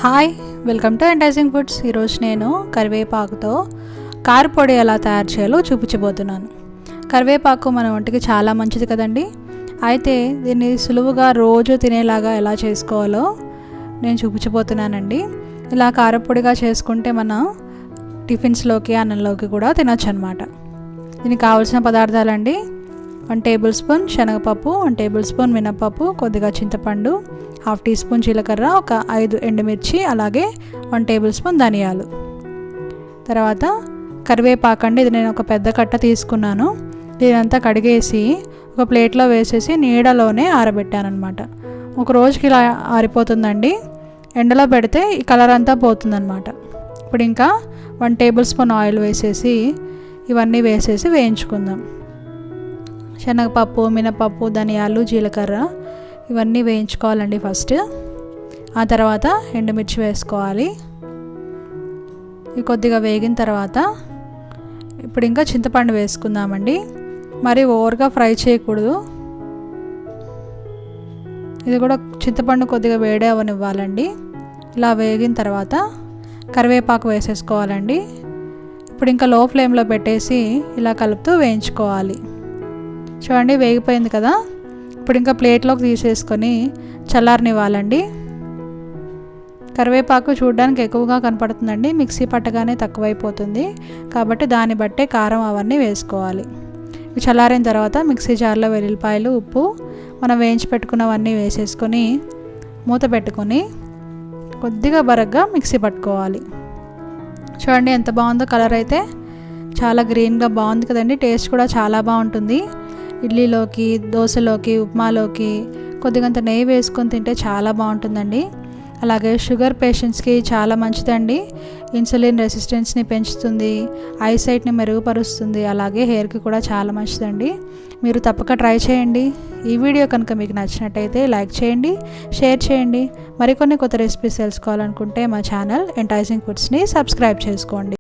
Hi, welcome to enticing foods. ఈరోజు నేను కరివేపాకుతో కారపొడి ఎలా తయారు చేయాలో చూపించబోతున్నాను. కరివేపాకు మన ఒంటికి చాలా మంచిది కదండి. అయితే దీన్ని సులువుగా రోజు తినేలాగా ఎలా చేసుకోవాలో నేను చూపించబోతున్నానండి. ఇలా కారపొడిగా చేసుకుంటే మన టిఫిన్స్లోకి అన్నంలోకి కూడా తినొచ్చు అనమాట. దీనికి కావాల్సిన పదార్థాలండి: 1 టేబుల్ స్పూన్ శనగపప్పు, 1 టేబుల్ స్పూన్ మినపప్పు, కొద్దిగా చింతపండు, 1/2 టీ స్పూన్ జీలకర్ర, ఒక 5 ఎండుమిర్చి, అలాగే 1 టేబుల్ స్పూన్ ధనియాలు. తర్వాత కరివేపాకు అండి. ఇది నేను ఒక పెద్ద కట్ట తీసుకున్నాను. దీనంతా కడిగేసి ఒక ప్లేట్లో వేసేసి నీడలోనే ఆరబెట్టాను అనమాట. ఒక రోజుకి ఇలా ఆరిపోతుందండి. ఎండలో పెడితే ఈ కలర్ అంతా పోతుందన్నమాట. ఇప్పుడు ఇంకా 1 టేబుల్ స్పూన్ ఆయిల్ వేసేసి ఇవన్నీ వేసేసి వేయించుకుందాం. శనగపప్పు, మినపప్పు, ధనియాలు, జీలకర్ర ఇవన్నీ వేయించుకోవాలండి ఫస్ట్. ఆ తర్వాత ఎండుమిర్చి వేసుకోవాలి. ఇవి కొద్దిగా వేగిన తర్వాత ఇప్పుడు ఇంకా చింతపండు వేసుకుందామండి. మరి ఓవర్గా ఫ్రై చేయకూడదు. ఇది కూడా చింతపండు కొద్దిగా వేడి అవనివ్వాలండి. ఇలా వేగిన తర్వాత కరివేపాకు వేసేసుకోవాలండి. ఇప్పుడు ఇంకా లో ఫ్లేమ్లో పెట్టేసి ఇలా కలుపుతూ వేయించుకోవాలి. చూడండి, వేగిపోయింది కదా. ఇప్పుడు ఇంకా ప్లేట్లోకి తీసేసుకొని చల్లారనివ్వాలండి. కరివేపాకు చూడడానికి ఎక్కువగా కనపడుతుందండి, మిక్సీ పట్టగానే తక్కువైపోతుంది. కాబట్టి దాన్ని బట్టే కారం అవన్నీ వేసుకోవాలి. చల్లారిన తర్వాత మిక్సీ జార్లో వెల్లుల్లిపాయలు, ఉప్పు, మనం వేయించి పెట్టుకున్నవన్నీ వేసేసుకొని మూత పెట్టుకొని కొద్దిగా బరగ్గా మిక్సీ పట్టుకోవాలి. చూడండి ఎంత బాగుందో. కలర్ అయితే చాలా గ్రీన్గా బాగుంది కదండి. టేస్ట్ కూడా చాలా బాగుంటుంది. ఇడ్లీలోకి, దోశలోకి, ఉప్మాలోకి కొద్దిగంత నెయ్యి వేసుకొని తింటే చాలా బాగుంటుందండి. అలాగే షుగర్ పేషెంట్స్కి చాలా మంచిదండి. ఇన్సులిన్ రెసిస్టెన్స్ని పెంచుతుంది, ఐసైట్ని మెరుగుపరుస్తుంది, అలాగే హెయిర్కి కూడా చాలా మంచిదండి. మీరు తప్పక ట్రై చేయండి. ఈ వీడియో కనుక మీకు నచ్చినట్టయితే లైక్ చేయండి, షేర్ చేయండి. మరికొన్ని కొత్త రెసిపీస్ తెలుసుకోవాలనుకుంటే మా ఛానల్ ఎంటైజింగ్ ఫుడ్స్ని సబ్స్క్రైబ్ చేసుకోండి.